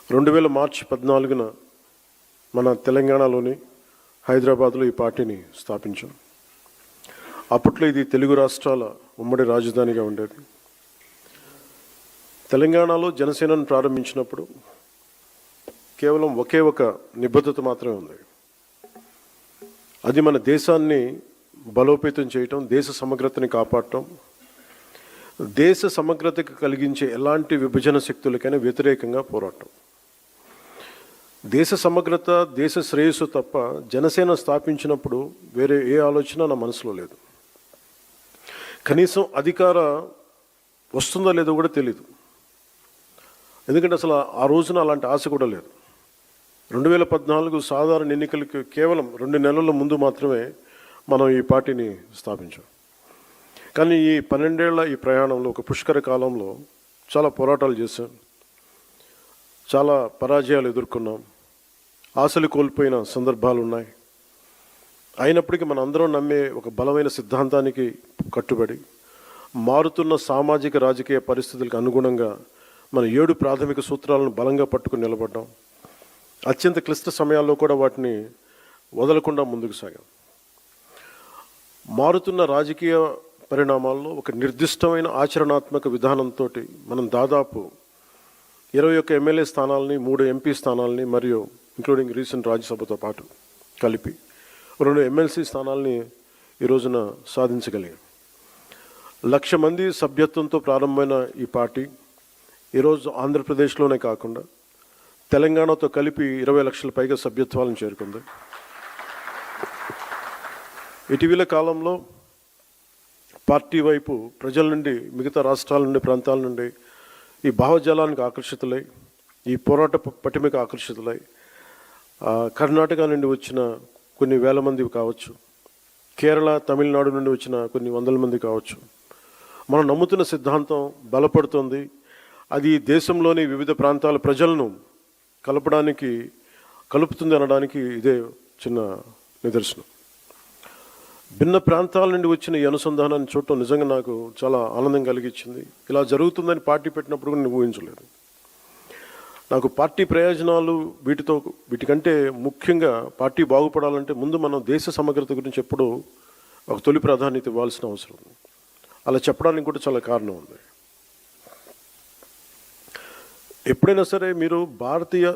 మార్చి 14న మన తెలంగాణలోని హైదరాబాద్లో ఈ పార్టీని స్థాపించాం. అప్పట్లో ఇది తెలుగు రాష్ట్రాల ఉమ్మడి రాజధానిగా ఉండేది. తెలంగాణలో జనసేనను ప్రారంభించినప్పుడు కేవలం ఒకే ఒక నిబద్ధత మాత్రమే ఉంది. అది మన దేశాన్ని బలోపేతం చేయటం, దేశ సమగ్రతని కాపాడటం, దేశ సమగ్రతకు కలిగించే ఎలాంటి విభజన శక్తులకైనా వ్యతిరేకంగా పోరాటం. దేశ సమగ్రత, దేశ శ్రేయస్సు తప్ప జనసేన స్థాపించినప్పుడు వేరే ఏ ఆలోచన నా మనసులో లేదు. కనీసం అధికార వస్తుందో లేదో కూడా తెలీదు. ఎందుకంటే అసలు ఆ రోజున అలాంటి ఆశ కూడా లేదు. 2014 సాధారణ ఎన్నికలకి కేవలం 2 నెలల ముందు మాత్రమే మనం ఈ పార్టీని స్థాపించాం. కానీ ఈ 12 ఏళ్ల ఈ ప్రయాణంలో, ఒక పుష్కర కాలంలో చాలా పోరాటాలు చేశాం, చాలా పరాజయాలు ఎదుర్కొన్నాం, ఆశలు కోల్పోయిన సందర్భాలు ఉన్నాయి. అయినప్పటికీ మన అందరం నమ్మే ఒక బలమైన సిద్ధాంతానికి కట్టుబడి మారుతున్న సామాజిక రాజకీయ పరిస్థితులకు అనుగుణంగా మన 7 ప్రాథమిక సూత్రాలను బలంగా పట్టుకుని నిలబడ్డాం. అత్యంత క్లిష్ట సమయాల్లో కూడా వాటిని వదలకుండా ముందుకు సాగాం. మారుతున్న రాజకీయ పరిణామాల్లో ఒక నిర్దిష్టమైన ఆచరణాత్మక విధానంతో మనం దాదాపు 21 ఎమ్మెల్యే స్థానాలని, 3 ఎంపీ స్థానాలని మరియు ఇంక్లూడింగ్ రీసెంట్ రాజ్యసభతో పాటు కలిపి 2 ఎమ్మెల్సీ స్థానాలని ఈ రోజున సాధించగలిగాం. 1,00,000 మంది సభ్యత్వంతో ప్రారంభమైన ఈ పార్టీ ఈరోజు ఆంధ్రప్రదేశ్లోనే కాకుండా తెలంగాణతో కలిపి 20 లక్షల పైగా సభ్యత్వాలను చేరుకుంది. ఇటీవల కాలంలో పార్టీ వైపు ప్రజల నుండి, మిగతా రాష్ట్రాల నుండి, ప్రాంతాల నుండి ఈ భావజాలానికి ఆకర్షితులై, ఈ పోరాట పటిమకు ఆకర్షితులై కర్ణాటక నుండి వచ్చిన కొన్ని వేల మంది కావచ్చు, కేరళ, తమిళనాడు నుండి వచ్చిన కొన్ని వందల మంది కావచ్చు. మనం నమ్ముతున్న సిద్ధాంతం బలపడుతుంది. అది దేశంలోని వివిధ ప్రాంతాల ప్రజలను కలుపుతుంది అనడానికి ఇదే చిన్న నిదర్శనం. భిన్న ప్రాంతాల నుండి వచ్చిన ఈ అనుసంధానాన్ని చూడటం నిజంగా నాకు చాలా ఆనందం కలిగించింది. ఇలా జరుగుతుందని పార్టీ పెట్టినప్పుడు కూడా నేను ఊహించలేదు. నాకు పార్టీ ప్రయోజనాలు వీటికంటే ముఖ్యంగా పార్టీ బాగుపడాలంటే ముందు మనం దేశ సమగ్రత గురించి ఎప్పుడూ ఒక తొలి ప్రాధాన్యత ఇవ్వాల్సిన అవసరం ఉంది. అలా చెప్పడానికి కూడా చాలా కారణం ఉంది. ఎప్పుడైనా సరే మీరు భారతీయ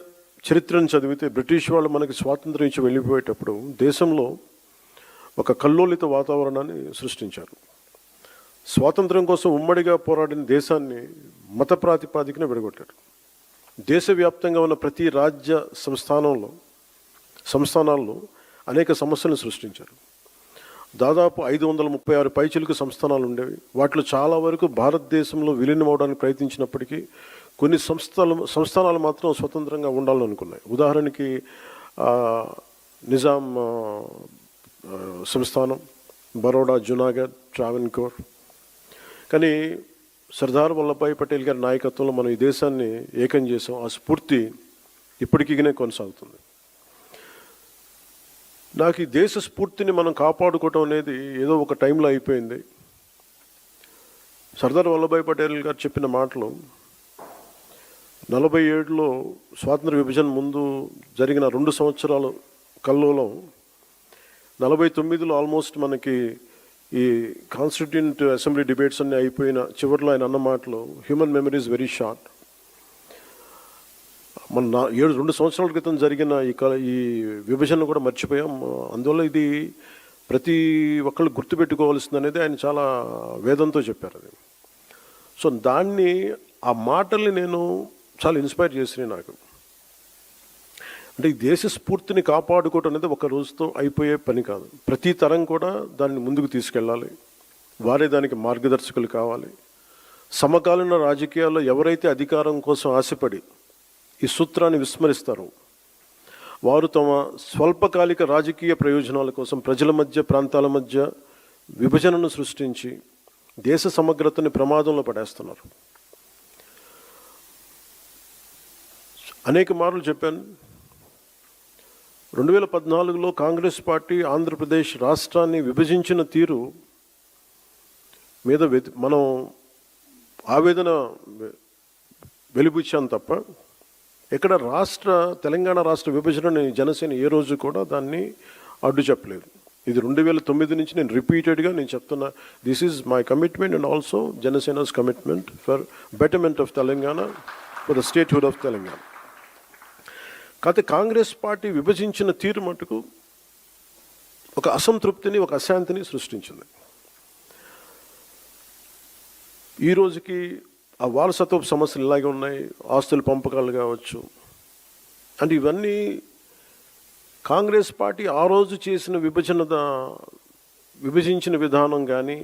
చరిత్రను చదివితే, బ్రిటిష్ వాళ్ళు మనకి స్వాతంత్రం ఇచ్చి వెళ్ళిపోయేటప్పుడు దేశంలో ఒక కల్లోలిత వాతావరణాన్ని సృష్టించారు. స్వాతంత్రం కోసం ఉమ్మడిగా పోరాడిన దేశాన్ని మత ప్రాతిపాదికన విడగొట్టారు. దేశవ్యాప్తంగా ఉన్న ప్రతి రాజ్య సంస్థానాల్లో అనేక సమస్యలను సృష్టించారు. దాదాపు 536 పైచిలుకు సంస్థానాలు ఉండేవి. వాటిలో చాలా వరకు భారతదేశంలో విలీనం అవడానికి ప్రయత్నించినప్పటికీ కొన్ని సంస్థానాలు మాత్రం స్వతంత్రంగా ఉండాలని అనుకున్నాయి. ఉదాహరణకి నిజాం సంస్థానం, బరోడా, జునాగఢ్, ట్రావెన్కోర్. కానీ సర్దార్ వల్లభాయ్ పటేల్ గారి నాయకత్వంలో మనం ఈ దేశాన్ని ఏకం చేసాం. ఆ స్ఫూర్తి ఇప్పటికీనే కొనసాగుతుంది. నాకు ఈ దేశ స్ఫూర్తిని మనం కాపాడుకోవటం అనేది ఏదో ఒక టైంలో అయిపోయింది. సర్దార్ వల్లభాయ్ పటేల్ గారు చెప్పిన మాటలు 47లో స్వాతంత్ర విభజన ముందు జరిగిన 2 సంవత్సరాలు కల్లోలం 49లో ఆల్మోస్ట్ మనకి ఈ కాన్స్టిట్యూంట్ అసెంబ్లీ డిబేట్స్ అన్నీ అయిపోయిన చివరిలో ఆయన అన్న మాటలు, human memory is very short. మన 2 సంవత్సరాల క్రితం జరిగిన ఈ విభజన కూడా మర్చిపోయాం. అందువల్ల ఇది ప్రతి ఒక్కళ్ళు గుర్తుపెట్టుకోవాల్సింది అనేది ఆయన చాలా వేదంతో చెప్పారు. అది సో ఆ మాటల్ని నేను చాలా ఇన్స్పైర్ చేసినాయి నాకు. అంటే ఈ దేశ స్ఫూర్తిని కాపాడుకోవటం అనేది ఒక రోజుతో అయిపోయే పని కాదు. ప్రతి తరం కూడా దాన్ని ముందుకు తీసుకెళ్ళాలి. వారే దానికి మార్గదర్శకులు కావాలి. సమకాలీన రాజకీయాల్లో ఎవరైతే అధికారం కోసం ఆశపడి ఈ సూత్రాన్ని విస్మరిస్తారో వారు తమ స్వల్పకాలిక రాజకీయ ప్రయోజనాల కోసం ప్రజల మధ్య, ప్రాంతాల మధ్య విభజనను సృష్టించి దేశ సమగ్రతని ప్రమాదంలో పడేస్తున్నారు. అనేక మార్లు చెప్పాను. 2014లో కాంగ్రెస్ పార్టీ ఆంధ్రప్రదేశ్ రాష్ట్రాన్ని విభజించిన తీరు మీద మనం ఆవేదన వెలిబుచ్చాం తప్ప ఇక్కడ తెలంగాణ రాష్ట్ర విభజనని జనసేన ఏ రోజు కూడా దాన్ని అడ్డు చెప్పలేదు. ఇది 2009 నుంచి నేను రిపీటెడ్గా చెప్తున్నా, this is my commitment and also Janasena's commitment for betterment of Telangana, for the statehood of Telangana. కాకపోతే కాంగ్రెస్ పార్టీ విభజించిన తీరు మటుకు ఒక అసంతృప్తిని, ఒక అశాంతిని సృష్టించింది. ఈ రోజుకి ఆ వారసత్వపు సమస్యలు ఇలాగే ఉన్నాయి, ఆస్తుల పంపకాలు కావచ్చు. అంటే ఇవన్నీ కాంగ్రెస్ పార్టీ ఆ రోజు చేసిన విభజించిన విధానం కానీ,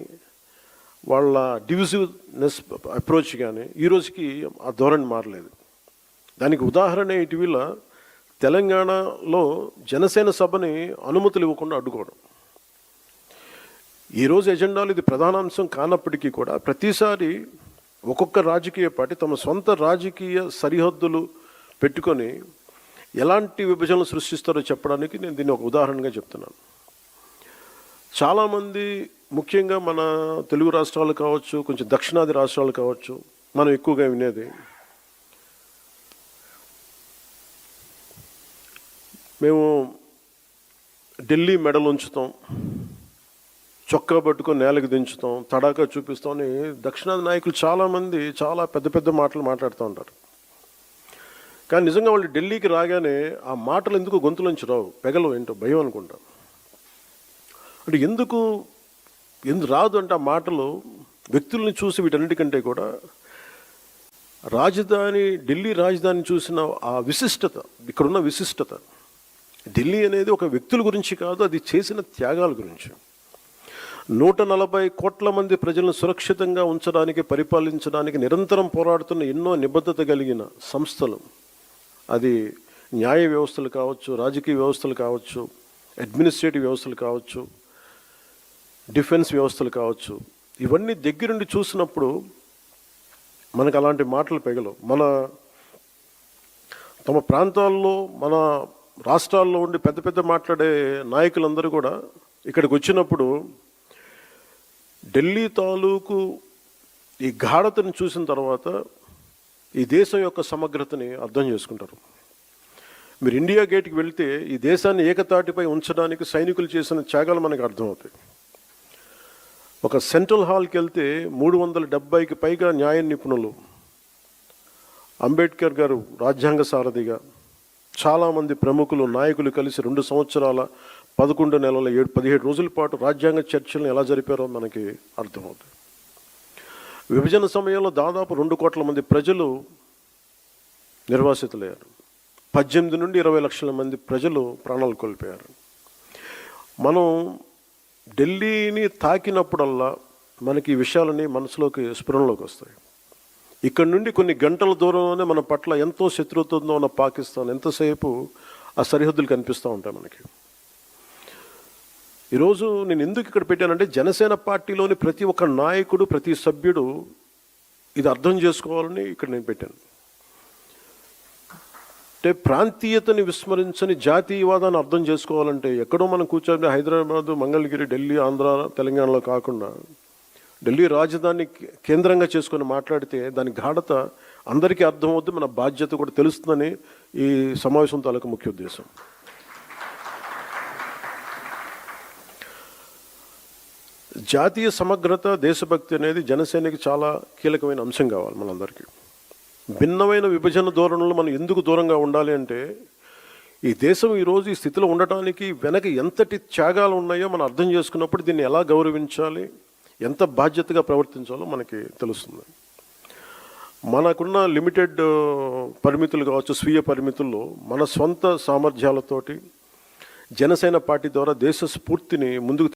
వాళ్ళ డివిజివ్నెస్ అప్రోచ్ కానీ ఈ రోజుకి ఆ ధోరణి మారలేదు. దానికి ఉదాహరణ ఇటీవల తెలంగాణలో జనసేన సభని అనుమతులు ఇవ్వకుండా అడ్డుకోవడం. ఈరోజు ఎజెండాలో ఇది ప్రధానాంశం కానప్పటికీ కూడా ప్రతిసారి ఒక్కొక్క రాజకీయ పార్టీ తమ సొంత రాజకీయ సరిహద్దులు పెట్టుకొని ఎలాంటి విభజనలు సృష్టిస్తారో చెప్పడానికి నేను దీన్ని ఒక ఉదాహరణగా చెప్తున్నాను. చాలామంది, ముఖ్యంగా మన తెలుగు రాష్ట్రాలు కావచ్చు, కొంచెం దక్షిణాది రాష్ట్రాలు కావచ్చు, మనం ఎక్కువగా వినేది, మేము ఢిల్లీ మెడలు ఉంచుతాం, చొక్కా పట్టుకొని నేలకు దించుతాం, తడాకా చూపిస్తాం అని దక్షిణాది నాయకులు చాలామంది చాలా పెద్ద పెద్ద మాటలు మాట్లాడుతూ ఉంటారు. కానీ నిజంగా వాళ్ళు ఢిల్లీకి రాగానే ఆ మాటలు ఎందుకు గొంతులోంచి రావు, పెగలు ఏంటో భయం అనుకుంటాం. అంటే ఎందుకు రాదు అంటే ఆ మాటలు వ్యక్తుల్ని చూసి వీటన్నిటికంటే కూడా ఢిల్లీ రాజధాని చూసిన ఆ విశిష్టత, ఇక్కడున్న విశిష్టత, ఢిల్లీ అనేది ఒక వ్యక్తుల గురించి కాదు, అది చేసిన త్యాగాల గురించి. 140 కోట్ల మంది ప్రజలను సురక్షితంగా ఉంచడానికి, పరిపాలించడానికి నిరంతరం పోరాడుతున్న ఎన్నో నిబద్ధత కలిగిన సంస్థలు, అది న్యాయ వ్యవస్థలు కావచ్చు, రాజకీయ వ్యవస్థలు కావచ్చు, అడ్మినిస్ట్రేటివ్ వ్యవస్థలు కావచ్చు, డిఫెన్స్ వ్యవస్థలు కావచ్చు, ఇవన్నీ దగ్గరుండి చూసినప్పుడు మనకు అలాంటి మాటలు పెగలవు. తమ ప్రాంతాల్లో, మన రాష్ట్రాల్లో ఉండి పెద్ద పెద్ద మాట్లాడే నాయకులందరూ కూడా ఇక్కడికి వచ్చినప్పుడు ఢిల్లీ తాలూకు ఈ గాఢతను చూసిన తర్వాత ఈ దేశం యొక్క సమగ్రతని అర్థం చేసుకుంటారు. మీరు ఇండియా గేట్కి వెళ్తే ఈ దేశాన్ని ఏకతాటిపై ఉంచడానికి సైనికులు చేసిన త్యాగాలు మనకు అర్థమవుతాయి. ఒక సెంట్రల్ హాల్కి వెళ్తే 370కి పైగా న్యాయ నిపుణులు, అంబేద్కర్ గారు రాజ్యాంగ సారథిగా, చాలామంది ప్రముఖులు, నాయకులు కలిసి 2 సంవత్సరాల 11 నెలల 17 రోజుల పాటు రాజ్యాంగ చర్చలను ఎలా జరిపారో మనకి అర్థమవుతుంది. విభజన సమయంలో దాదాపు 2 కోట్ల మంది ప్రజలు నిర్వాసితులయ్యారు. 18 నుండి 20 లక్షల మంది ప్రజలు ప్రాణాలు కోల్పోయారు. మనం ఢిల్లీని తాకినప్పుడల్లా మనకి ఈ విషయాలని మనసులోకి, స్ఫురణలోకి వస్తాయి. ఇక్కడ నుండి కొన్ని గంటల దూరంలోనే మన పట్ల ఎంతో శత్రుత్వంతో ఉన్న పాకిస్తాన్ ఎంతసేపు ఆ సరిహద్దులు కనిపిస్తూ ఉంటాయి మనకి. ఈరోజు నేను ఎందుకు ఇక్కడ పెట్టానంటే, జనసేన పార్టీలోని ప్రతి ఒక్క నాయకుడు, ప్రతి సభ్యుడు ఇది అర్థం చేసుకోవాలని ఇక్కడ నేను పెట్టాను. అంటే ప్రాంతీయతని విస్మరించని జాతీయవాదాన్ని అర్థం చేసుకోవాలంటే ఎక్కడో మనం కూర్చొని హైదరాబాద్, మంగళగిరి, ఢిల్లీ, ఆంధ్ర, తెలంగాణలో కాకుండా ఢిల్లీ రాజధాని కేంద్రంగా చేసుకొని మాట్లాడితే దాని గాఢత అందరికీ అర్థమవుద్ది, మన బాధ్యత కూడా తెలుస్తుందని ఈ సమావేశం తాలూకు ముఖ్య ఉద్దేశం. జాతీయ సమగ్రత, దేశభక్తి అనేది జనసేనకి చాలా కీలకమైన అంశం కావాలి మనందరికీ. భిన్నమైన విభజన ధోరణులు మనం ఎందుకు దూరంగా ఉండాలి అంటే, ఈ దేశం ఈరోజు ఈ స్థితిలో ఉండటానికి వెనక ఎంతటి త్యాగాలు ఉన్నాయో మనం అర్థం చేసుకున్నప్పుడు దీన్ని ఎలా గౌరవించాలి, ఎంత బాధ్యతగా ప్రవర్తించాలో మనకి తెలుస్తుంది. మనకున్న లిమిటెడ్ పరిమితులు కావచ్చు, స్వీయ పరిమితుల్లో మన సొంత సామర్థ్యాలతోటి జనసేన పార్టీ ద్వారా దేశ స్ఫూర్తిని ముందుకు